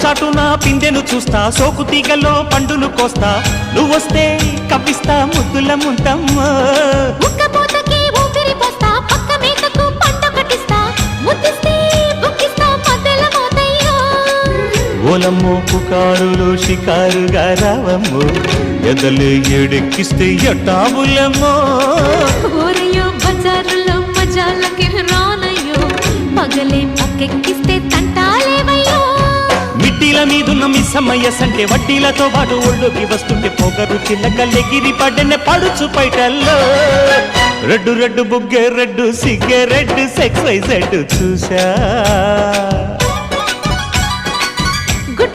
చాటున పిందెను చూస్తా, సోకు తీగలో పండును కోస్తా, నువ్వొస్తే కప్పిస్తా ముద్దుల ముంతమ్మ. ఉక్కపోతకి ఊపిరి పోస్తా, పక్క మేకకు పంట కట్టిస్తా, ముద్దిస్తే బుక్కిస్తా మధ్యల మోతయ్యో. ఓలమ్మో పుకారులో షికారుగా రావమ్మో, ఎదలు ఎడెక్కిస్తే ఎట్టాబులమ్మో. ఊరయ్యో బజారులో మజాలకి రానయ్యో, పగలే పక్కెక్కిస్తే తంటాలేవయ్యో. మిట్టిల మీదున్న మిస్సమ్మయ్య సంటే వడ్డీలతో పాటు ఒళ్ళోకి వస్తుంటే పొగరు చిల్లకల్లెగిరి పడ్డనే పడుచు పైటల్లో. రెడ్డు రెడ్డు బుగ్గే రెడ్డు సిగ్గే రెడ్డు సెక్స్ వై జెడ్ చూసా.